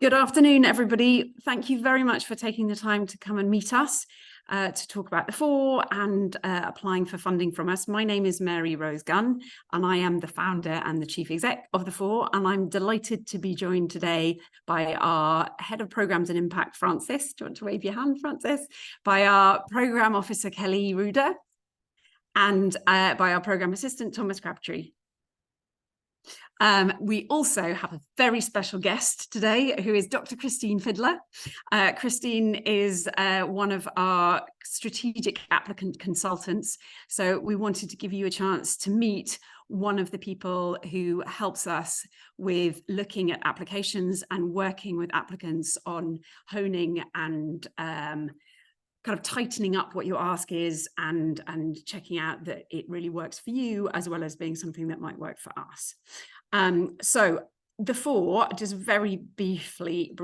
Good afternoon, everybody. Thank you very much for taking the time to come and meet us to talk about the Fore and applying for funding from us. My name is Mary Rose Gunn, and I am the founder and the chief exec of the Fore. And I'm delighted to be joined today by our head of programs and impact, Francis. Do you want to wave your hand, Francis? By our program officer, Kelly Ruder, and by our program assistant, Thomas Crabtree. We also have a very special guest today, who is Dr. Christine Fiddler. Christine is one of our strategic applicant consultants. So we wanted to give you a chance to meet one of the people who helps us with looking at applications and working with applicants on honing and kind of tightening up what your ask is and checking out that it really works for you, as well as being something that might work for us. So the Fore, just very briefly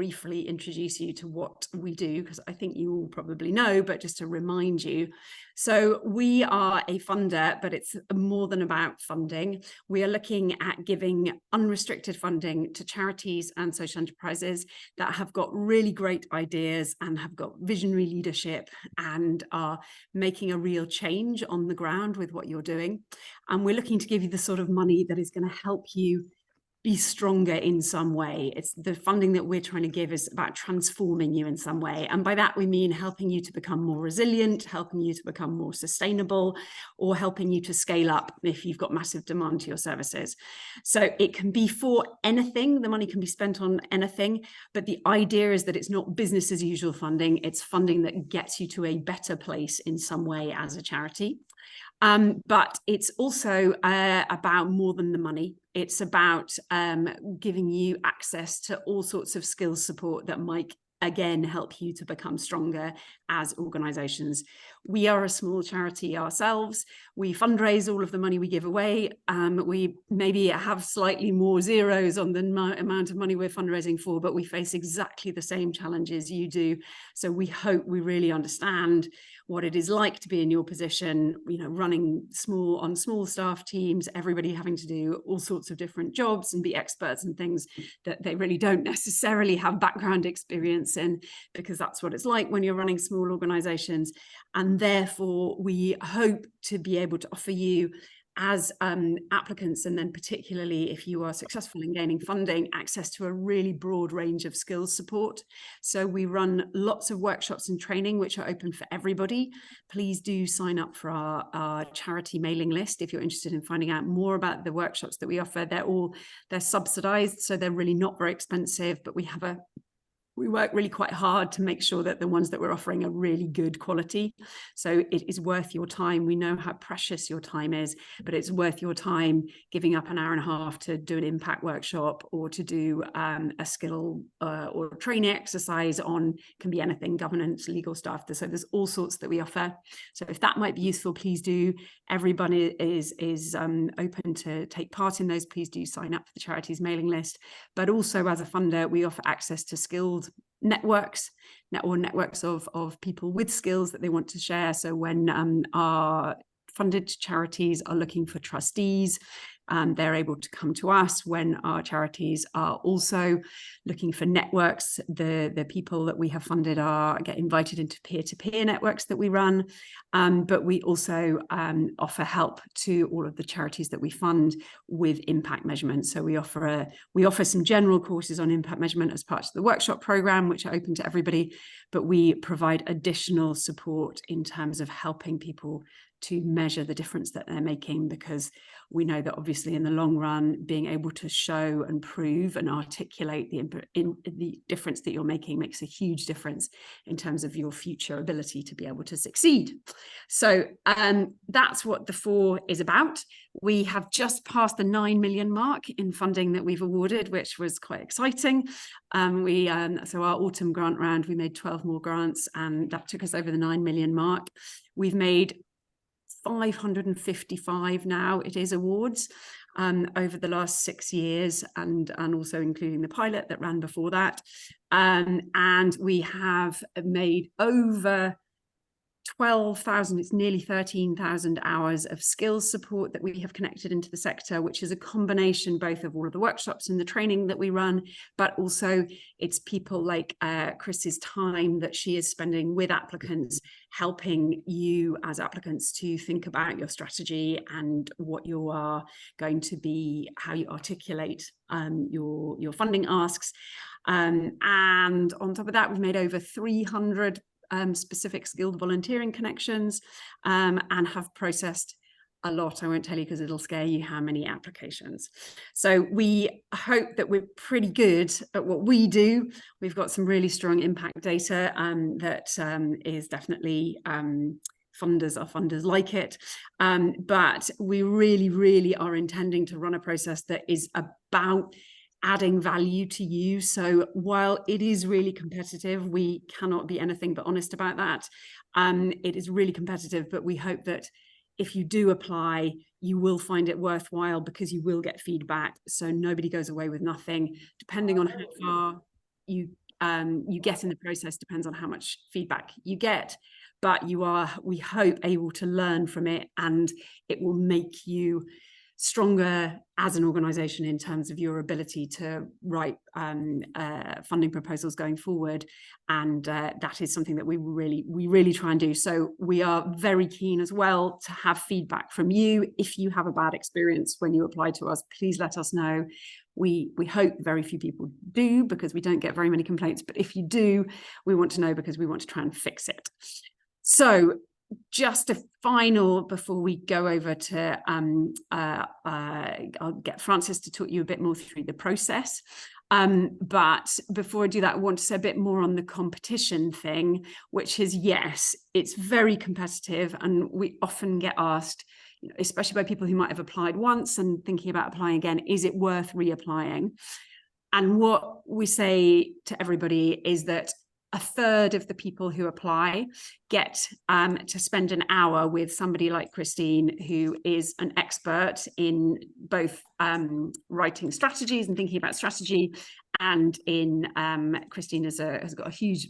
introduce you to what we do, because I think you all probably know, but just to remind you. So we are a funder, but it's more than about funding. We are looking at giving unrestricted funding to charities and social enterprises that have got really great ideas and have got visionary leadership and are making a real change on the ground with what you're doing. And we're looking to give you the sort of money that is going to help you be stronger in some way. It's the funding that we're trying to give is about transforming you in some way. And by that, we mean helping you to become more resilient, helping you to become more sustainable, or helping you to scale up if you've got massive demand to your services. So it can be for anything. The money can be spent on anything. But the idea is that it's not business as usual funding. It's funding that gets you to a better place in some way as a charity. But it's also about more than the money. It's about giving you access to all sorts of skills support that might, again, help you to become stronger as organizations. We are a small charity ourselves. We fundraise all of the money we give away. We maybe have slightly more zeros on the amount of money we're fundraising for, but we face exactly the same challenges you do. So we hope we really understand what it is like to be in your position, running small staff teams, everybody having to do all sorts of different jobs and be experts in things that they really don't necessarily have background experience in, because that's what it's like when you're running small organizations. And therefore, we hope to be able to offer you, as applicants, and then particularly if you are successful in gaining funding, access to a really broad range of skills support. So we run lots of workshops and training which are open for everybody. Please do sign up for our charity mailing list if you're interested in finding out more about the workshops that we offer. They're subsidized, so they're really not very expensive, but we work really quite hard to make sure that the ones that we're offering are really good quality. So it is worth your time. We know how precious your time is, but it's worth your time giving up an hour and a half to do an impact workshop or to do a skill or training exercise on, can be anything, governance, legal stuff. So there's all sorts that we offer. So if that might be useful, please do. Everybody is open to take part in those. Please do sign up for the charities mailing list. But also, as a funder, we offer access to skilled networks of people with skills that they want to share. So when our funded charities are looking for trustees, they're able to come to us. When our charities are also looking for networks, the people that we have funded get invited into peer-to-peer networks that we run. But we also offer help to all of the charities that we fund with impact measurement. So we offer some general courses on impact measurement as part of the workshop program, which are open to everybody. But we provide additional support in terms of helping people to measure the difference that they're making, because we know that obviously in the long run, being able to show and prove and articulate the difference that you're making makes a huge difference in terms of your future ability to be able to succeed. So that's what the Fore is about. We have just passed the 9 million mark in funding that we've awarded, which was quite exciting. So our autumn grant round, we made 12 more grants, and that took us over the 9 million mark. We've made 555 now it is awards over the last 6 years, and also including the pilot that ran before that. And we have made over 12,000, it's nearly 13,000 hours of skills support that we have connected into the sector, which is a combination both of all of the workshops and the training that we run, but also it's people like Chris's time that she is spending with applicants, helping you as applicants to think about your strategy and what you are going to be, how you articulate your funding asks. And on top of that, we've made over 300 specific skilled volunteering connections and have processed a lot. I won't tell you because it'll scare you how many applications. So we hope that we're pretty good at what we do. We've got some really strong impact data that is definitely funders like it. But we really are intending to run a process that is about adding value to you. So while it is really competitive, we cannot be anything but honest about that. It is really competitive, but we hope that if you do apply, you will find it worthwhile because you will get feedback. So nobody goes away with nothing. Depending on how far you get in the process, depends on how much feedback you get. But you are, we hope, able to learn from it, and it will make you stronger as an organisation in terms of your ability to write funding proposals going forward, and that is something that we really try and do. So we are very keen as well to have feedback from you. If you have a bad experience when you apply to us, please let us know. We hope very few people do because we don't get very many complaints, but if you do, we want to know because we want to try and fix it. So just a final, before we go over to, I'll get Francis to talk you a bit more through the process. But before I do that, I want to say a bit more on the competition thing, which is, yes, it's very competitive. And we often get asked, especially by people who might have applied once and thinking about applying again, is it worth reapplying? And what we say to everybody is that a third of the people who apply get to spend an hour with somebody like Christine, who is an expert in both writing strategies and thinking about strategy, and in Christine has got a huge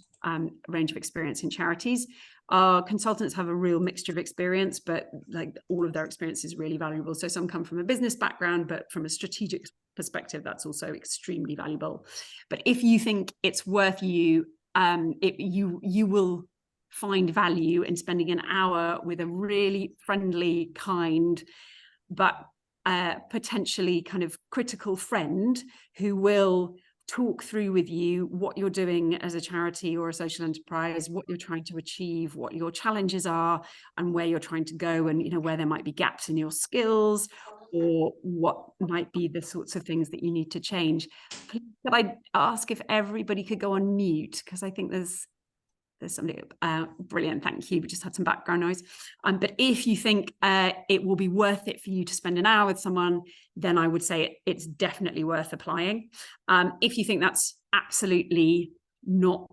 range of experience in charities. Our consultants have a real mixture of experience, but like all of their experience is really valuable. So some come from a business background, but from a strategic perspective, that's also extremely valuable. But if you think it's worth you, you will find value in spending an hour with a really friendly, kind, but potentially kind of critical friend who will talk through with you what you're doing as a charity or a social enterprise, what you're trying to achieve, what your challenges are, and where you're trying to go, and where there might be gaps in your skills, or what might be the sorts of things that you need to change. Could I ask if everybody could go on mute? Because I think there's somebody, brilliant, thank you. We just had some background noise. But if you think it will be worth it for you to spend an hour with someone, then I would say it's definitely worth applying. If you think that's absolutely not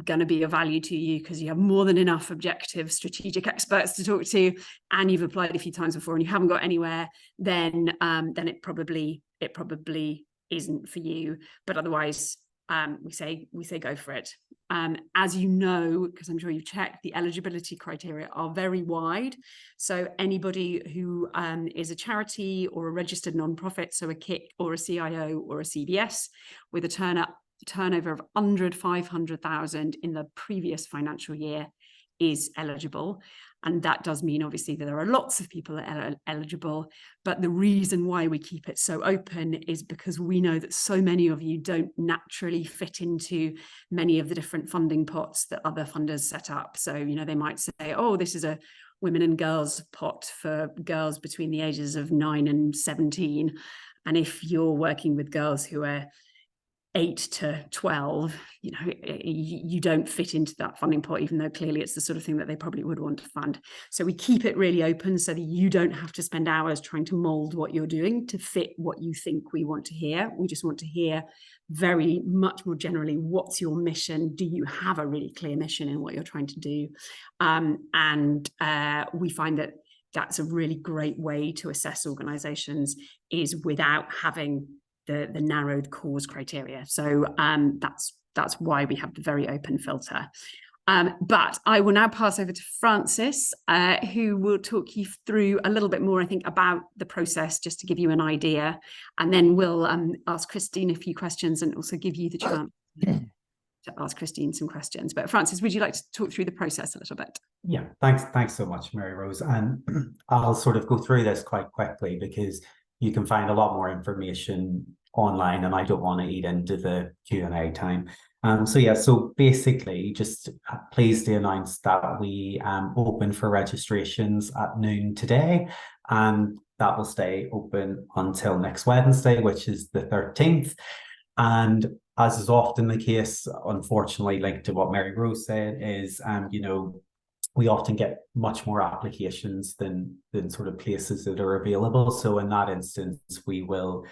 going to be of value to you because you have more than enough objective strategic experts to talk to, and you've applied a few times before and you haven't got anywhere, then it probably isn't for you. But otherwise, we say go for it. As you know, because I'm sure you've checked, the eligibility criteria are very wide. So anybody who is a charity or a registered nonprofit, so a KIC or a CIO or a CBS with a turnover of under 500,000 in the previous financial year is eligible. And that does mean, obviously, that there are lots of people that are eligible. But the reason why we keep it so open is because we know that so many of you don't naturally fit into many of the different funding pots that other funders set up. So, they might say, oh, this is a women and girls pot for girls between the ages of 9 and 17. And if you're working with girls who are 8 to 12, you don't fit into that funding pot, even though clearly it's the sort of thing that they probably would want to fund. So we keep it really open so that you don't have to spend hours trying to mold what you're doing to fit what you think we want to hear. We just want to hear very much more generally, what's your mission? Do you have a really clear mission in what you're trying to do? And we find that that's a really great way to assess organizations, is without having the narrowed cause criteria. So that's why we have the very open filter. But I will now pass over to Francis, who will talk you through a little bit more, I think, about the process, just to give you an idea. And then we'll ask Christine a few questions and also give you the chance to ask Christine some questions. But Francis, would you like to talk through the process a little bit? Yeah, thanks so much, Mary Rose. And I'll sort of go through this quite quickly because you can find a lot more information online and I don't want to eat into the Q&A time. So basically, just pleased to announce that we open for registrations at noon today, and that will stay open until next Wednesday, which is the 13th. And as is often the case, unfortunately, linked to what Mary Rose said, is we often get much more applications than sort of places that are available. So in that instance, we will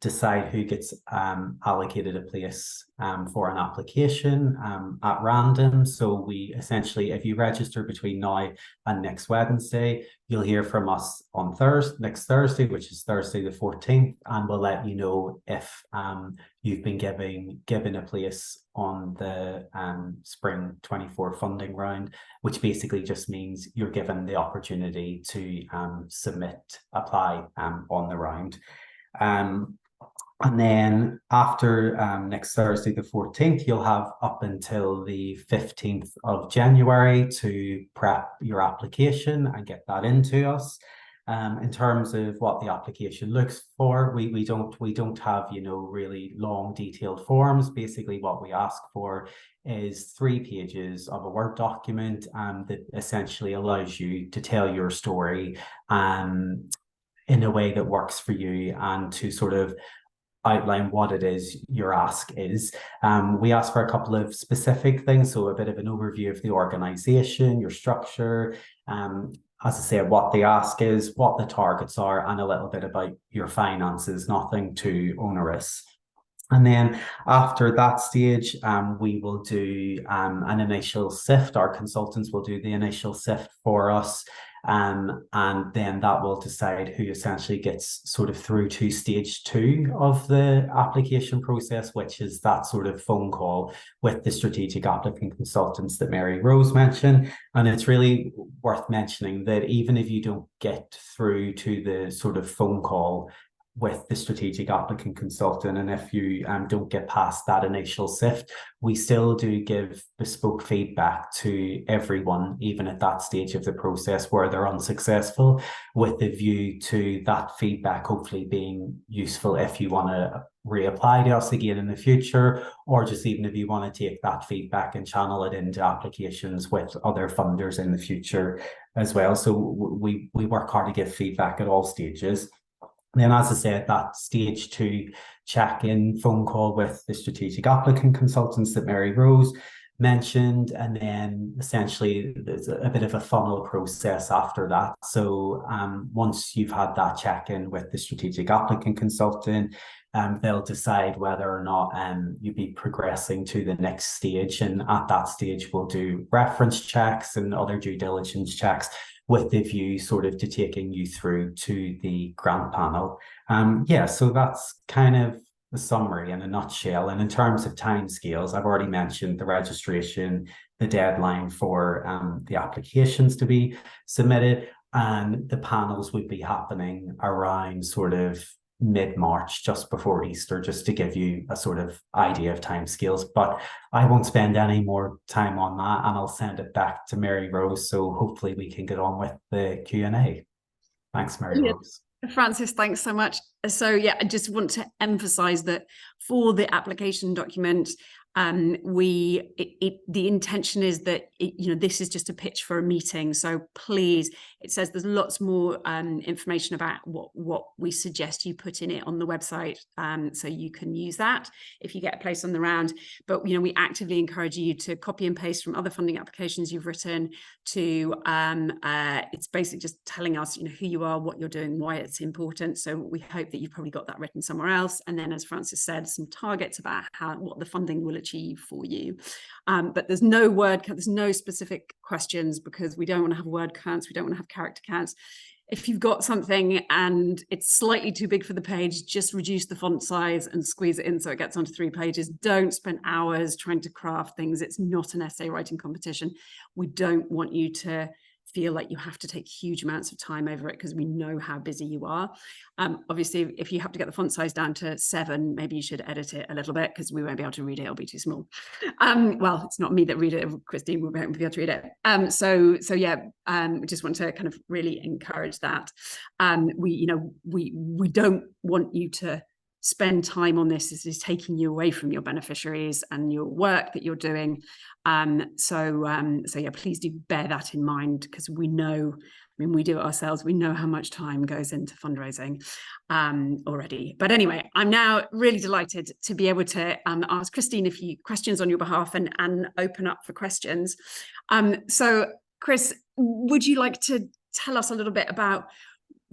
decide who gets allocated a place for an application at random. So we essentially, if you register between now and next Wednesday, you'll hear from us on next Thursday, which is Thursday the 14th, and we'll let you know if you've been given a place on the Spring 24 funding round, which basically just means you're given the opportunity to apply on the round. And then after next Thursday, the 14th, you'll have up until the 15th of January to prep your application and get that into us. In terms of what the application looks for, we don't have really long detailed forms. Basically, what we ask for is 3 pages of a Word document that essentially allows you to tell your story in a way that works for you and to sort of outline what it is your ask is. We ask for a couple of specific things, so a bit of an overview of the organization, your structure, as I said, what the ask is, what the targets are, and a little bit about your finances, nothing too onerous. And then after that stage, we will do an initial sift. Our consultants will do the initial sift for us. And then that will decide who essentially gets sort of through to stage 2 of the application process, which is that sort of phone call with the strategic applicant consultants that Mary Rose mentioned. And it's really worth mentioning that even if you don't get through to the sort of phone call with the strategic applicant consultant, and if you don't get past that initial sift, we still do give bespoke feedback to everyone, even at that stage of the process where they're unsuccessful, with the view to that feedback hopefully being useful if you want to reapply to us again in the future, or just even if you want to take that feedback and channel it into applications with other funders in the future as well. So we work hard to give feedback at all stages. Then, as I said, that stage 2 check-in phone call with the strategic applicant consultants that Mary Rose mentioned, and then essentially there's a bit of a funnel process after that. So once you've had that check-in with the strategic applicant consultant, they'll decide whether or not you'd be progressing to the next stage. And at that stage, we'll do reference checks and other due diligence checks with the view sort of to taking you through to the grant panel. So that's kind of the summary in a nutshell. And in terms of timescales, I've already mentioned the registration, the deadline for the applications to be submitted, and the panels would be happening around sort of mid-March, just before Easter, just to give you a sort of idea of timescales. But I won't spend any more time on that, and I'll send it back to Mary Rose, so hopefully we can get on with the Q&A. Thanks, Mary Rose. Francis, thanks so much. So yeah, I just want to emphasize that for the application document, the intention is that this is just a pitch for a meeting. So please, it says there's lots more information about what we suggest you put in it on the website, so you can use that if you get a place on the round. But we actively encourage you to copy and paste from other funding applications you've written. To it's basically just telling us who you are, what you're doing, why it's important. So we hope that you've probably got that written somewhere else. And then, as Francis said, some targets about what the funding will achieve for you. But there's no specific questions, because we don't want to have word counts, we don't want to have character counts. if you've got something and it's slightly too big for the page, just reduce the font size and squeeze it in so it gets onto 3 pages. Don't spend hours trying to craft things. It's not an essay writing competition. We don't want you to feel like you have to take huge amounts of time over it, because we know how busy you are. Obviously, if you have to get the font size down to 7, maybe you should edit it a little bit, because we won't be able to read it. It'll be too small. Well, it's not me that read it. Christine will be able to read it. So yeah, we just want to kind of really encourage that. We don't want you to spend time on this. This is taking you away from your beneficiaries and your work that you're doing. So yeah, please do bear that in mind, because we know, I mean, we do it ourselves. We know how much time goes into fundraising already. But anyway, I'm now really delighted to be able to ask Christine a few questions on your behalf and open up for questions. So Chris, would you like to tell us a little bit about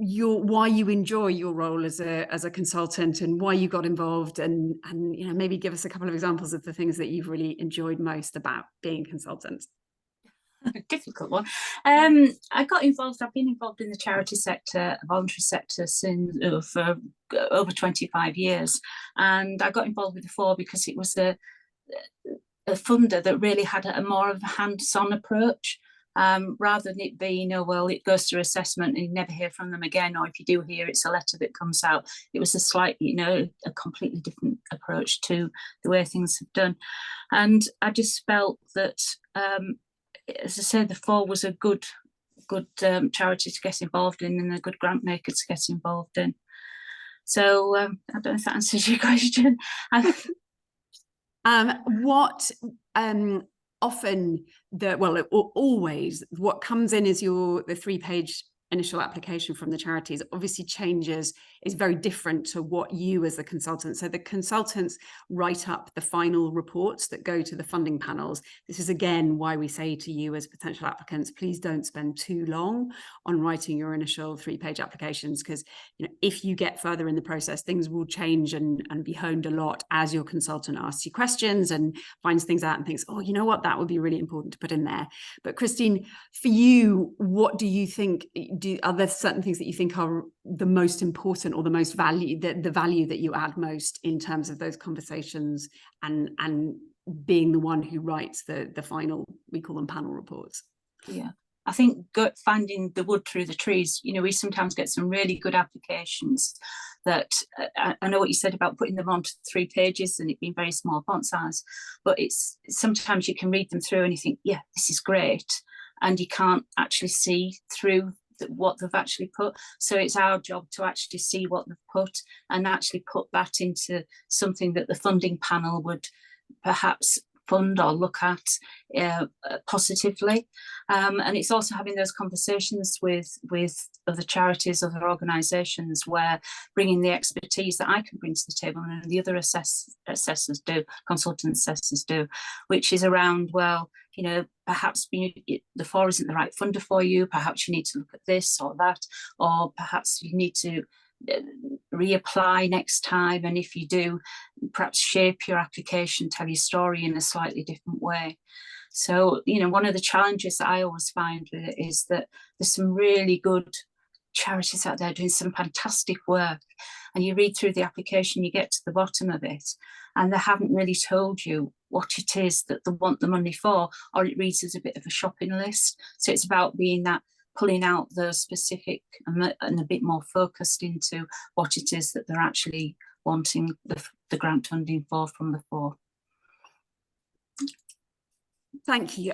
why you enjoy your role as a consultant, and why you got involved, and maybe give us a couple of examples of the things that you've really enjoyed most about being a consultant? A difficult one. I've been involved in the charity sector, voluntary sector, for over 25 years, and I got involved with the Fore because it was a funder that really had a more of a hands-on approach. Rather than it being, well, it goes through assessment and you never hear from them again, or if you do hear, it's a letter that comes out. It was a slightly, a completely different approach to the way things have done. And I just felt that, as I said, the Fore was a good charity to get involved in, and a good grant maker to get involved in. So I don't know if that answers your question. Always what comes in is the 3-page initial application from the charities obviously changes, is very different to what you as the consultant. So the consultants write up the final reports that go to the funding panels. This is again why we say to you as potential applicants, please don't spend too long on writing your initial 3-page applications, because if you get further in the process, things will change and be honed a lot as your consultant asks you questions and finds things out and thinks, oh, you know what, that would be really important to put in there. But Christine, for you, what do you think? Are there certain things that you think are the most important, or the most value, the value that you add most in terms of those conversations and being the one who writes the final, we call them panel reports? Yeah, I think finding the wood through the trees. We sometimes get some really good applications that I know what you said about putting them onto 3 pages and it being very small font size, but it's sometimes you can read them through and you think, yeah, this is great, and you can't actually see through what they've actually put. So it's our job to actually see what they've put and actually put that into something that the funding panel would perhaps fund or look at positively. And it's also having those conversations with other charities, other organisations, where bringing the expertise that I can bring to the table and the other assessors do, consultant assessors do, which is around, well, perhaps the Fore isn't the right funder for you, perhaps you need to look at this or that, or perhaps you need to reapply next time, and if you do, perhaps shape your application, tell your story in a slightly different way. So one of the challenges that I always find with it is that there's some really good charities out there doing some fantastic work, and you read through the application, you get to the bottom of it, and they haven't really told you what it is that they want the money for, or it reads as a bit of a shopping list. So it's about being that, pulling out the specific and a bit more focused into what it is that they're actually wanting the grant funding for from the Fore. Thank you.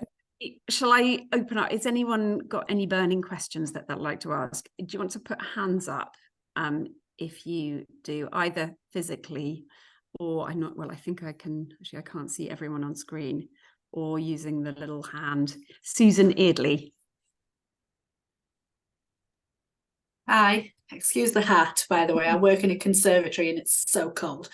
Shall I open up? Has anyone got any burning questions that they'd like to ask? Do you want to put hands up if you do, either physically or I think I can, actually I can't see everyone on screen, or using the little hand. Susan Eardley. Hi, excuse the hat, by the way. I work in a conservatory and it's so cold.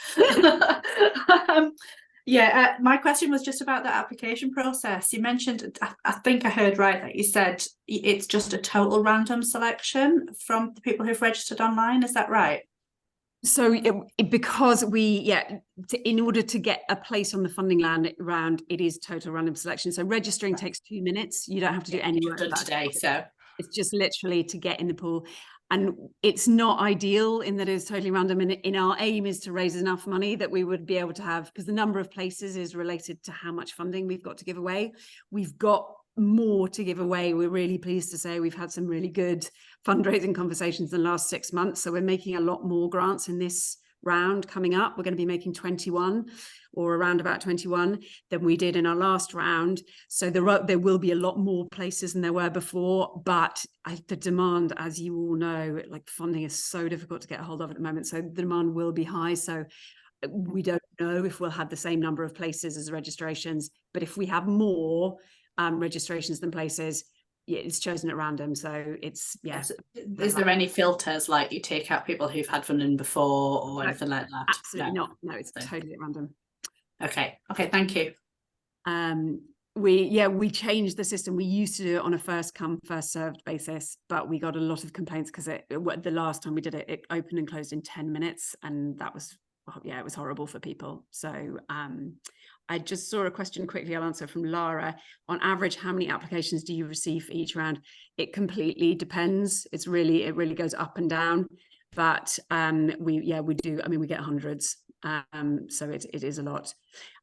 My question was just about the application process. You mentioned, I think I heard right, that you said it's just a total random selection from the people who've registered online. Is that right? So because in order to get a place on the funding round, it is total random selection. So registering takes 2 minutes. You don't have to do any work done today, so It's just literally to get in the pool. And it's not ideal in that it's totally random. And in our aim is to raise enough money that we would be able to have, because the number of places is related to how much funding we've got to give away. We've got more to give away. We're really pleased to say we've had some really good fundraising conversations in the last 6 months. So we're making a lot more grants in this round coming up. We're going to be making 21 or around about 21 than we did in our last round. So there will be a lot more places than there were before, but the demand, as you all know, like funding is so difficult to get a hold of at the moment. So the demand will be high. So we don't know if we'll have the same number of places as registrations, but if we have more registrations than places, yeah, it's chosen at random. So it's, yes. Is there any filters, like you take out people who've had funding before or anything like that? Absolutely not. No, it's totally at random. Okay, thank you. We changed the system. We used to do it on a first come, first served basis, but we got a lot of complaints because the last time we did it, it opened and closed in 10 minutes, and that was, yeah, it was horrible for people. So I just saw a question quickly I'll answer from Lara. On average, how many applications do you receive for each round? It completely depends. It really goes up and down, but we do. I mean, we get hundreds. So it is a lot.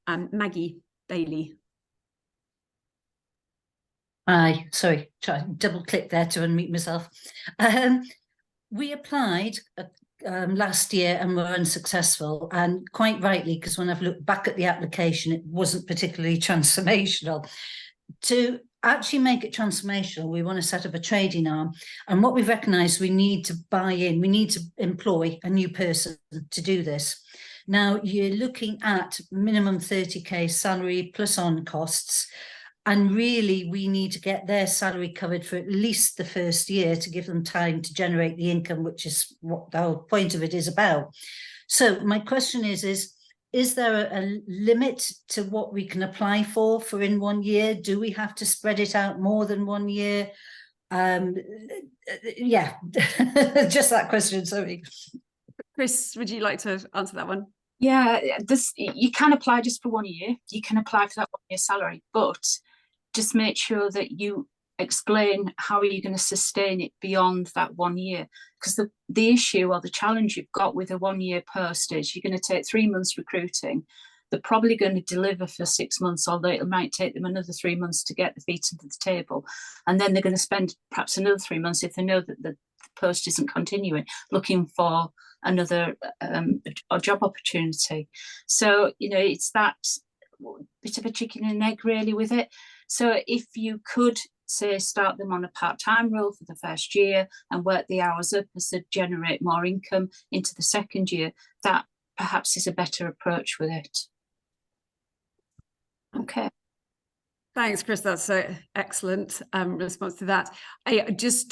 Maggie Bailey. Hi, sorry, try double click there to unmute myself. We applied last year and were unsuccessful, and quite rightly, because when I've looked back at the application, it wasn't particularly transformational. To actually make it transformational, we want to set up a trading arm, and what we've recognised, we need to buy in, we need to employ a new person to do this. Now you're looking at minimum 30k salary plus on costs, and really we need to get their salary covered for at least the first year to give them time to generate the income, which is what the whole point of it is about. So my question is there a limit to what we can apply for in 1 year? Do we have to spread it out more than 1 year? Yeah, just that question, sorry. Chris, would you like to answer that one? Yeah, you can apply just for 1 year. You can apply for that 1 year salary, but just make sure that you explain how are you going to sustain it beyond that 1 year. Because the issue or the challenge you've got with a 1 year post is you're going to take 3 months recruiting. They're probably going to deliver for 6 months, although it might take them another 3 months to get the feet under the table. And then they're going to spend perhaps another 3 months, if they know that the post isn't continuing, looking for another a job opportunity. So, you know, it's that bit of a chicken and egg really with it. So if you could say start them on a part-time role for the first year and work the hours up as they generate more income into the second year, that perhaps is a better approach with it. Okay. Thanks, Chris. That's an excellent response to that.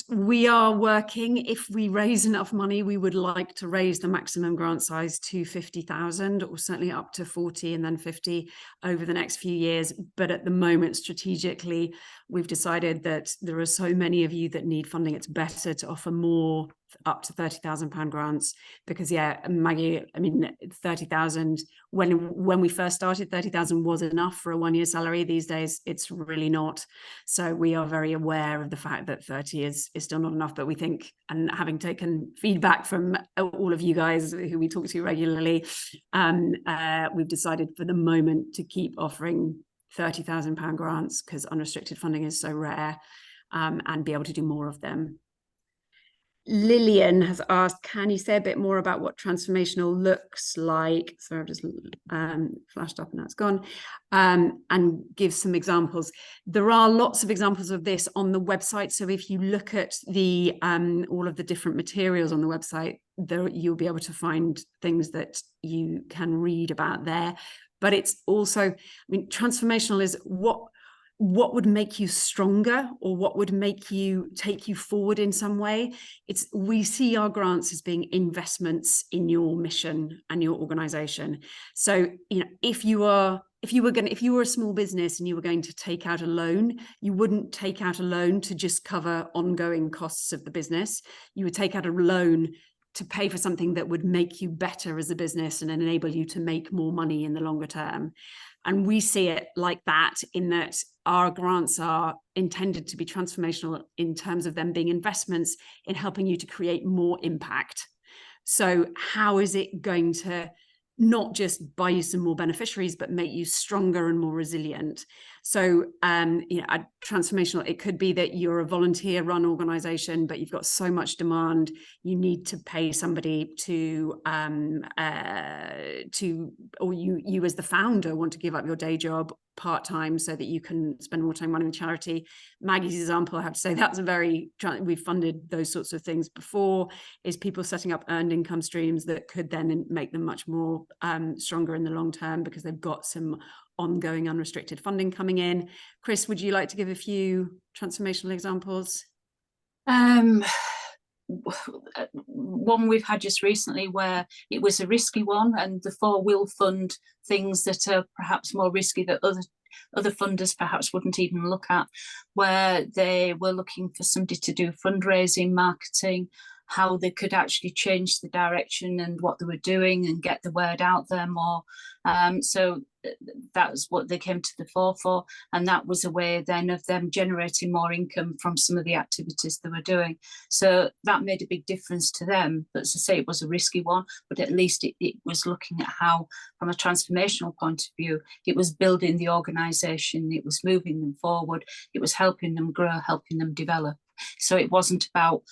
We are working, if we raise enough money, we would like to raise the maximum grant size to 50,000 or certainly up to 40 and then 50 over the next few years. But at the moment, strategically, we've decided that there are so many of you that need funding. It's better to offer more up to £30,000 grants, because yeah, Maggie, I mean, 30,000 when we first started, 30,000 was enough for a 1 year salary. These days it's really not. So we are very aware of the fact that 30 is still not enough, but we think, and having taken feedback from all of you guys who we talk to regularly, we've decided for the moment to keep offering £30,000 grants because unrestricted funding is so rare, and be able to do more of them. Lillian has asked, can you say a bit more about what transformational looks like? So I've just flashed up and that's gone, and give some examples. There are lots of examples of this on the website. So if you look at the all of the different materials on the website, there you'll be able to find things that you can read about there. But it's also, I mean, transformational is what would make you stronger, or what would make you take you forward in some way. We see our grants as being investments in your mission and your organization. So, you know, if you were a small business and you were going to take out a loan, you wouldn't take out a loan to just cover ongoing costs of the business. You would take out a loan to pay for something that would make you better as a business and enable you to make more money in the longer term. And we see it like that, in that our grants are intended to be transformational in terms of them being investments in helping you to create more impact. So how is it going to not just buy you some more beneficiaries, but make you stronger and more resilient? So, transformational, it could be that you're a volunteer run organization, but you've got so much demand, you need to pay somebody to, or you as the founder want to give up your day job part-time so that you can spend more time running the charity. Maggie's example, I have to say, that's we've funded those sorts of things before, is people setting up earned income streams that could then make them much more stronger in the long term, because they've got some ongoing unrestricted funding coming in. Chris, would you like to give a few transformational examples? One we've had just recently where it was a risky one, and the Fore will fund things that are perhaps more risky that other funders perhaps wouldn't even look at, where they were looking for somebody to do fundraising, marketing, how they could actually change the direction and what they were doing and get the word out there more. So that was what they came to the Fore for, and that was a way then of them generating more income from some of the activities they were doing. So that made a big difference to them. But as I say, it was a risky one, but at least it was looking at how, from a transformational point of view, it was building the organisation, it was moving them forward, it was helping them grow, helping them develop. So it wasn't about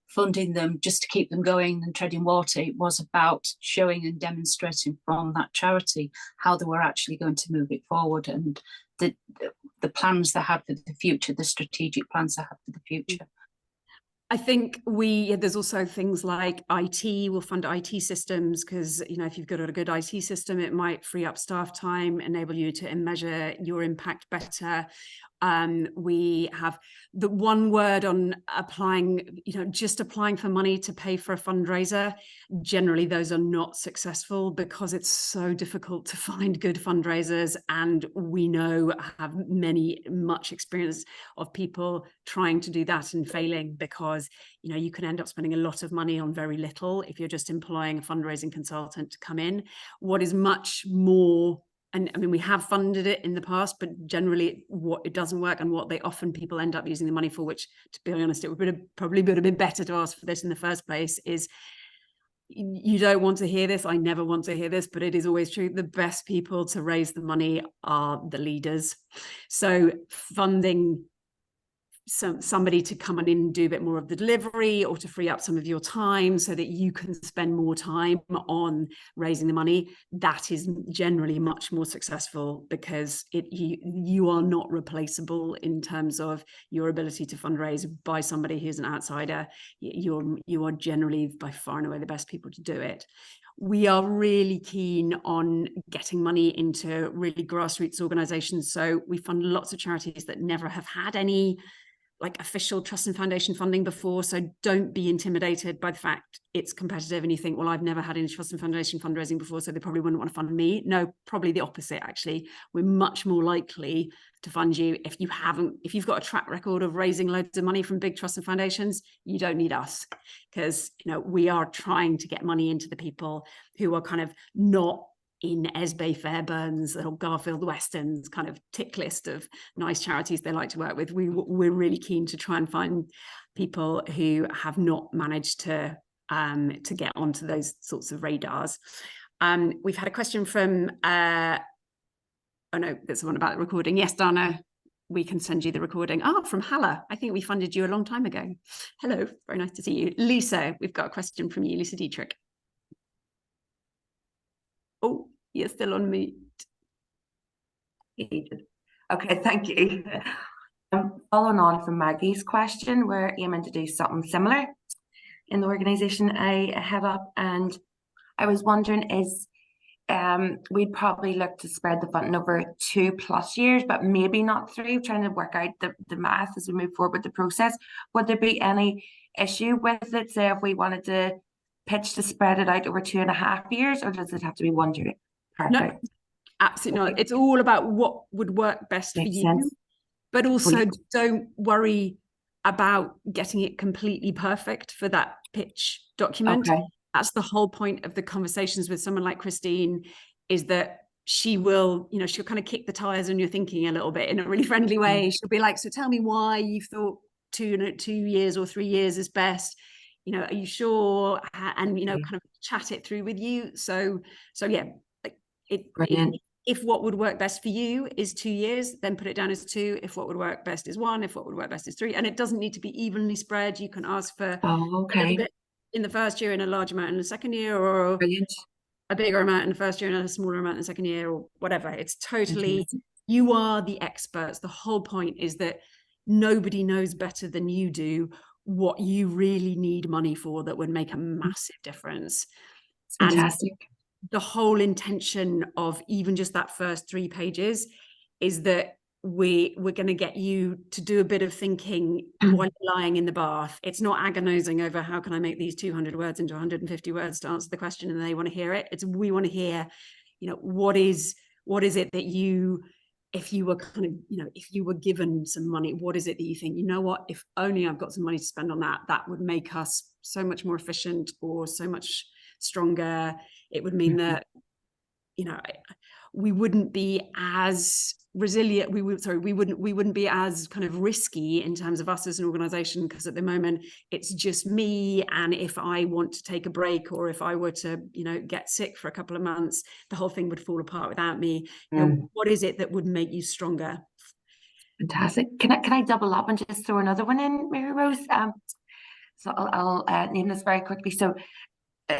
funding them just to keep them going and treading water. It was about showing and demonstrating from that charity how they were actually going to move it forward, and the plans they had for the future, the strategic plans they had for the future. I think there's also things like IT. We'll fund IT systems, because if you've got a good IT system, it might free up staff time, enable you to measure your impact better. We have the one word on applying, just applying for money to pay for a fundraiser. Generally, those are not successful because it's so difficult to find good fundraisers. And we have much experience of people trying to do that and failing, because, you can end up spending a lot of money on very little if you're just employing a fundraising consultant to come in. What is much more, and I mean, we have funded it in the past, but generally what it doesn't work, and what people end up using the money for, which, to be honest, it probably would have been better to ask for this in the first place, is, you don't want to hear this, I never want to hear this, but it is always true, the best people to raise the money are the leaders. So funding somebody to come in and do a bit more of the delivery, or to free up some of your time so that you can spend more time on raising the money, that is generally much more successful, because you are not replaceable in terms of your ability to fundraise by somebody who's an outsider. You are generally by far and away the best people to do it. We are really keen on getting money into really grassroots organizations. So we fund lots of charities that never have had any official trust and foundation funding before. So don't be intimidated by the fact it's competitive and you think, well, I've never had any trust and foundation fundraising before, so they probably wouldn't want to fund me. No, probably the opposite, actually. We're much more likely to fund you if you've got a track record of raising loads of money from big trust and foundations. You don't need us, because we are trying to get money into the people who are kind of not in Esbey Fairburns or Garfield Weston's kind of tick list of nice charities they like to work with. We're really keen to try and find people who have not managed to get onto those sorts of radars. We've had a question from, oh no, there's one about the recording. Yes, Dana, we can send you the recording. From Halla. I think we funded you a long time ago. Hello, very nice to see you. Lisa, we've got a question from you, Lisa Dietrich. Oh, you're still on mute. Okay, thank you. Following on from Maggie's question, we're aiming to do something similar in the organisation I head up, and I was wondering, we'd probably look to spread the funding over 2+ years, but maybe not 3, trying to work out the math as we move forward with the process. Would there be any issue with it, say if we wanted to pitch to spread it out over 2.5 years, or does it have to be 1 year? Perfect. No, absolutely not. It's all about what would work best for you, but also don't worry about getting it completely perfect for that pitch document. Okay. That's the whole point of the conversations with someone like Christine, is that she will, you know, she'll kind of kick the tires on your thinking a little bit in a really friendly way. She'll be like, so tell me why you thought 2 years or 3 years is best. You know, are you sure? And, you know, kind of chat it through with you. So yeah, like if what would work best for you is 2 years, then put it down as 2. If what would work best is 1, if what would work best is 3. And it doesn't need to be evenly spread. You can ask for a little bit in the first year and a large amount in the second year, or a bigger amount in the first year and a smaller amount in the second year, or whatever. It's totally, you are the experts. The whole point is that nobody knows better than you do what you really need money for that would make a massive difference. Fantastic. And the whole intention of even just that first 3 pages is that we're going to get you to do a bit of thinking while you're lying in the bath. It's not agonizing over how can I make these 200 words into 150 words to answer the question, and they want to hear it. It's, we want to hear, you know, what is it that you, if you were kind of, you know, if you were given some money, what is it that you think, you know what, if only I've got some money to spend on that, that would make us so much more efficient or so much stronger. It would mean that, you know, we wouldn't be as resilient. We wouldn't be as kind of risky in terms of us as an organization, because at the moment it's just me, and if I want to take a break, or if I were to, you know, get sick for a couple of months, the whole thing would fall apart without me. You know, what is it that would make you stronger? Fantastic. Can I double up and just throw another one in, Mary Rose? So I'll name this very quickly. So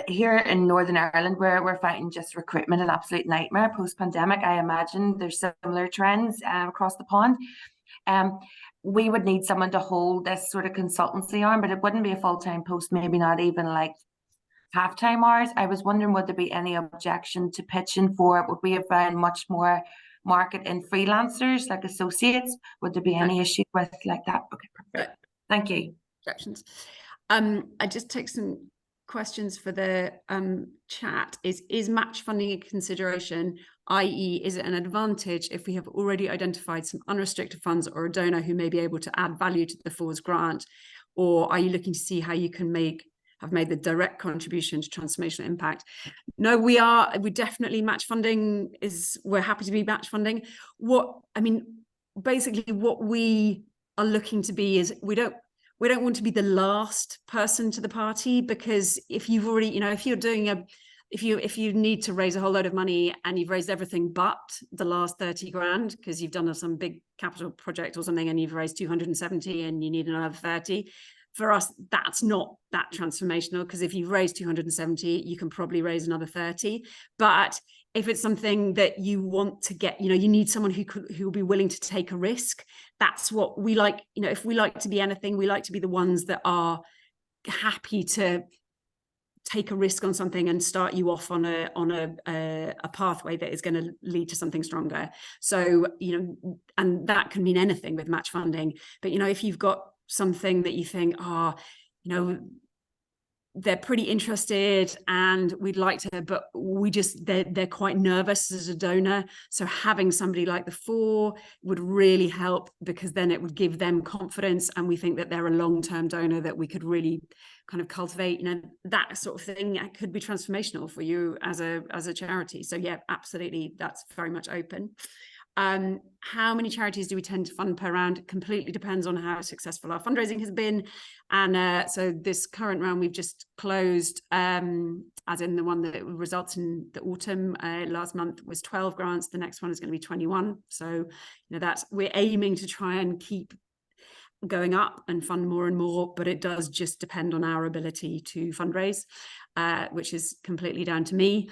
here in Northern Ireland, we're fighting just recruitment, an absolute nightmare post-pandemic. I imagine there's similar trends across the pond. We would need someone to hold this sort of consultancy arm, but it wouldn't be a full-time post, maybe not even like half-time hours. I was wondering, would there be any objection to pitching for it? Would we have found much more market in freelancers, like associates? Would there be any issue with like that? Okay, perfect. Thank you. Objections. I just take some questions for the chat. Is match funding a consideration, i.e. is it an advantage if we have already identified some unrestricted funds or a donor who may be able to add value to the Fore's grant, or are you looking to see how you can have made the direct contribution to transformational impact? No, we definitely match funding we're happy to be match funding. Basically what we are looking to be is we don't want to be the last person to the party, because if you've already, you know, if you're doing if you need to raise a whole load of money and you've raised everything but the last 30 grand because you've done some big capital project or something and you've raised 270 and you need another 30, for us, that's not that transformational, because if you've raised 270, you can probably raise another 30. But if it's something that you want to get, you know, you need someone who will be willing to take a risk. That's what we like. You know, if we like to be anything, we like to be the ones that are happy to take a risk on something and start you off on a pathway that is going to lead to something stronger. So, you know, and that can mean anything with match funding. But, you know, if you've got something that you think, you know, they're pretty interested and we'd like to, but they're quite nervous as a donor. So having somebody like the Fore would really help, because then it would give them confidence, and we think that they're a long-term donor that we could really kind of cultivate. You know, that sort of thing could be transformational for you as a charity. So yeah, absolutely, that's very much open. How many charities do we tend to fund per round? Completely depends on how successful our fundraising has been. And so this current round we've just closed, as in the one that results in the autumn last month, was 12 grants. The next one is going to be 21. So, you know, we're aiming to try and keep going up and fund more and more, but it does just depend on our ability to fundraise, which is completely down to me.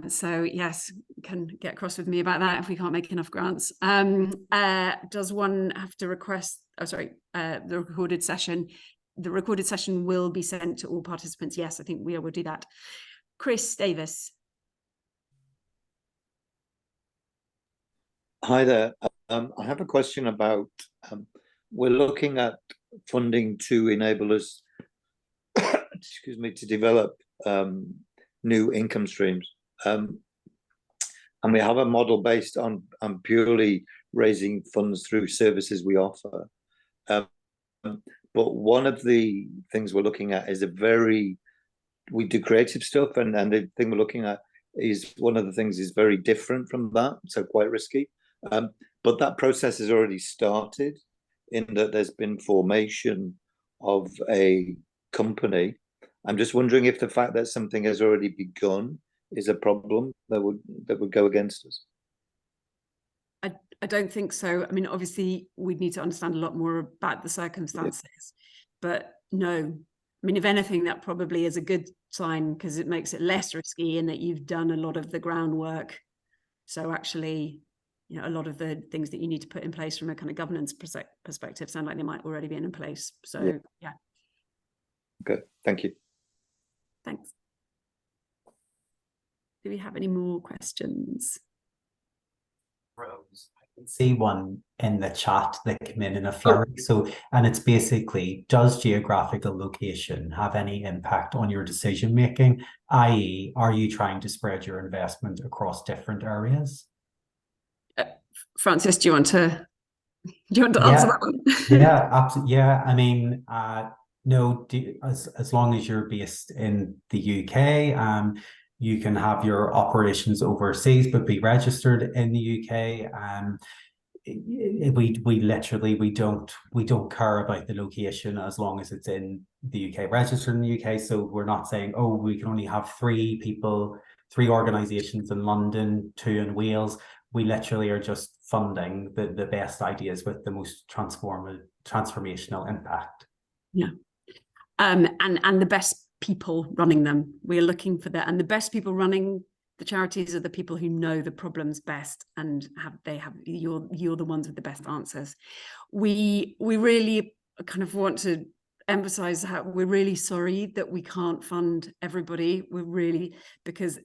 So yes, can get cross with me about that if we can't make enough grants. Does one have to request, the recorded session? The recorded session will be sent to all participants. Yes, I think we will do that. Chris Davis. Hi there. I have a question about, we're looking at funding to enable us, excuse me, to develop new income streams. And we have a model based on purely raising funds through services we offer. But one of the things we're looking at is we do creative stuff, and the thing we're looking at is one of the things is very different from that, so quite risky. But that process has already started in that there's been formation of a company. I'm just wondering if the fact that something has already begun is a problem that would go against us. I don't think so. I mean, obviously, we'd need to understand a lot more about the circumstances, but no. I mean, if anything, that probably is a good sign because it makes it less risky in that you've done a lot of the groundwork. So actually, you know, a lot of the things that you need to put in place from a kind of governance perspective sound like they might already be in place. So yeah. Okay, thank you. Thanks. Do we have any more questions? Rose, I can see one in the chat that came in a flurry. So, and it's basically, does geographical location have any impact on your decision making? i.e., are you trying to spread your investment across different areas? Francis, do you want to answer that one? Yeah, absolutely. Yeah, I mean, no, as long as you're based in the UK, you can have your operations overseas, but be registered in the UK. We don't care about the location as long as it's in the UK, registered in the UK. So we're not saying, oh, we can only have 3 organizations in London, 2 in Wales. We literally are just funding the best ideas with the most transformational impact. Yeah. And the best people running them. We're looking for that. And the best people running the charities are the people who know the problems best and you're the ones with the best answers. We really kind of want to emphasize how we're really sorry that we can't fund everybody. We're really, because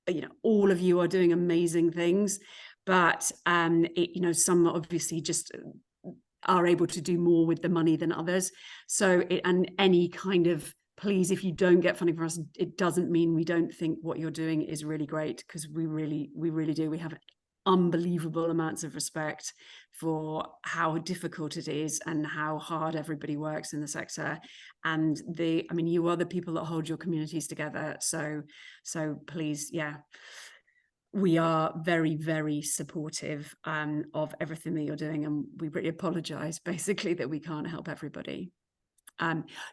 you know, all of you are doing amazing things, but you know, some obviously just are able to do more with the money than others. So and any kind of, please, if you don't get funding from us, it doesn't mean we don't think what you're doing is really great, because we really do. We have unbelievable amounts of respect for how difficult it is and how hard everybody works in the sector. And I mean, you are the people that hold your communities together. So please, yeah. We are very, very supportive of everything that you're doing, and we really apologize basically that we can't help everybody.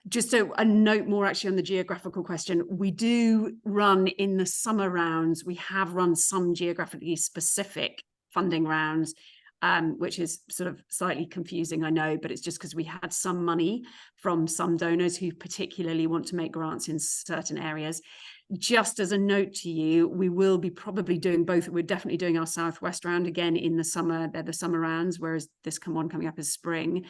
Just a note more actually on the geographical question, we do run in the summer rounds, we have run some geographically specific funding rounds, which is sort of slightly confusing, I know, but it's just because we had some money from some donors who particularly want to make grants in certain areas. Just as a note to you, we will be probably doing both. We're definitely doing our Southwest round again in the summer. They're the summer rounds, whereas this one coming up is spring.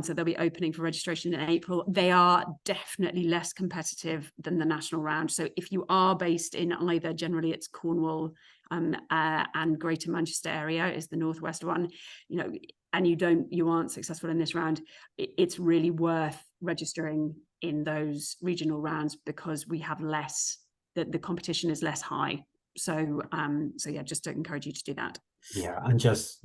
So they'll be opening for registration in April. They are definitely less competitive than the national round. So if you are based in either, generally it's Cornwall and Greater Manchester area is the Northwest one, you know, and you aren't successful in this round, it's really worth registering in those regional rounds because we have less, the competition is less high. So yeah, just to encourage you to do that. Yeah, and just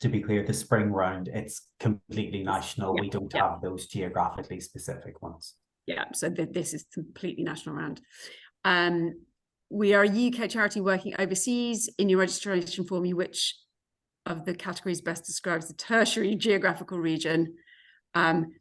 to be clear, the spring round, it's completely national. We don't have those geographically specific ones. Yeah, so this is completely national round. We are a UK charity working overseas. In your registration form, which of the categories best describes the tertiary geographical region?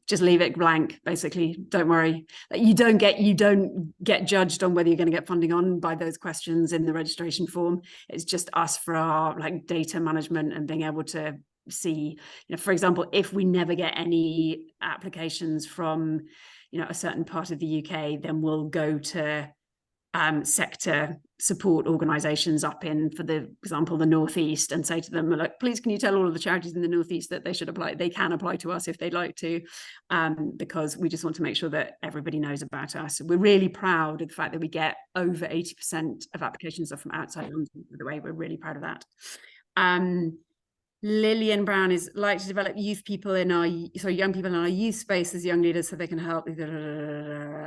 Just leave it blank, basically. Don't worry. You don't get judged on whether you're going to get funding on by those questions in the registration form. It's just us for our like data management and being able to see, you know, for example, if we never get any applications from, you know, a certain part of the UK, then we'll go to sector support organisations up in, for the example, the Northeast, and say to them, like, please, can you tell all of the charities in the Northeast that they should apply? They can apply to us if they'd like to, because we just want to make sure that everybody knows about us. We're really proud of the fact that we get over 80% of applications are from outside London, by the way. We're really proud of that. Lillian Brown is like to develop young people in our youth space as young leaders so they can help.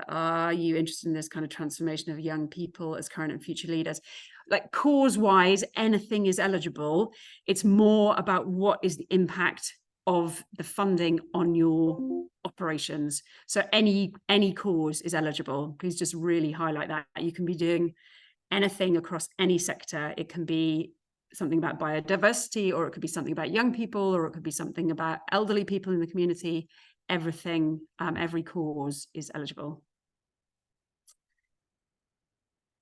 Are you interested in this kind of transformation of young people as current and future leaders? Like cause-wise, anything is eligible. It's more about what is the impact of the funding on your operations. So any cause is eligible. Please just really highlight that. You can be doing anything across any sector. It can be something about biodiversity, or it could be something about young people, or it could be something about elderly people in the community. Everything, every cause is eligible.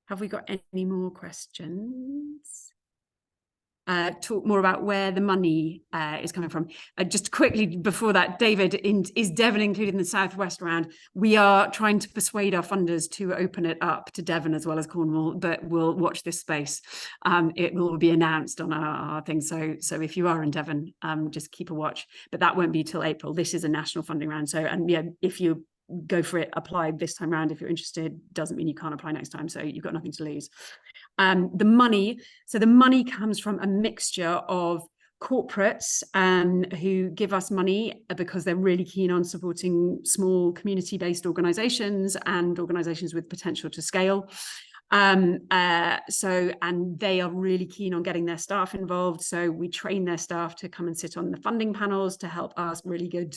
Have we got any more questions? Talk more about where the money is coming from. Just quickly before that, David, is Devon included in the Southwest round? We are trying to persuade our funders to open it up to Devon as well as Cornwall, but we'll watch this space. It will be announced on our thing. So if you are in Devon, just keep a watch, but that won't be till April. This is a national funding round. So, and yeah, if you go for it, apply this time round. If you're interested, doesn't mean you can't apply next time. So you've got nothing to lose. The money comes from a mixture of corporates who give us money because they're really keen on supporting small community-based organizations and organizations with potential to scale. And they are really keen on getting their staff involved. So we train their staff to come and sit on the funding panels to help ask really good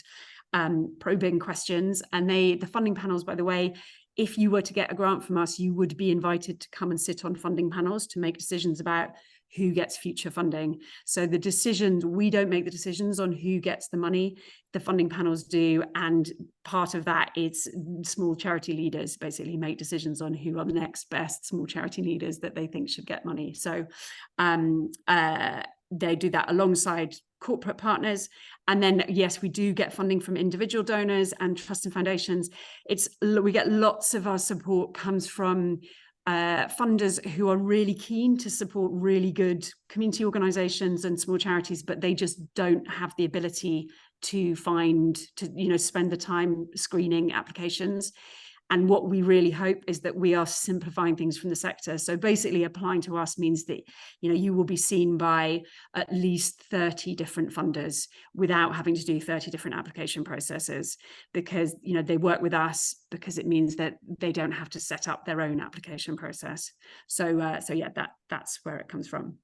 probing questions. And the funding panels, by the way, if you were to get a grant from us, you would be invited to come and sit on funding panels to make decisions about who gets future funding. So the decisions, we don't make the decisions on who gets the money, the funding panels do. And part of that is small charity leaders basically make decisions on who are the next best small charity leaders that they think should get money. So they do that alongside corporate partners. And then, yes, we do get funding from individual donors and trusts and foundations. We get lots of our support comes from funders who are really keen to support really good community organizations and small charities, but they just don't have the ability to spend the time screening applications. And what we really hope is that we are simplifying things from the sector. So basically applying to us means that, you will be seen by at least 30 different funders without having to do 30 different application processes, because, they work with us because it means that they don't have to set up their own application process. So yeah, that's where it comes from.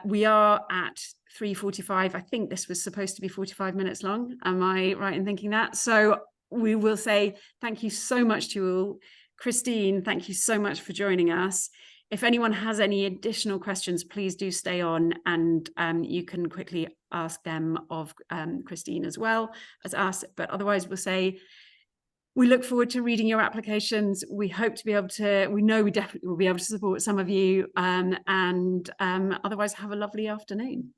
We are at 3:45. I think this was supposed to be 45 minutes long. Am I right in thinking that? So we will say thank you so much to you all. Christine, thank you so much for joining us. If anyone has any additional questions, please do stay on, and you can quickly ask them of Christine as well as us. But otherwise, we'll say we look forward to reading your applications. We hope to be able to, we know we definitely will be able to support some of you, and otherwise have a lovely afternoon.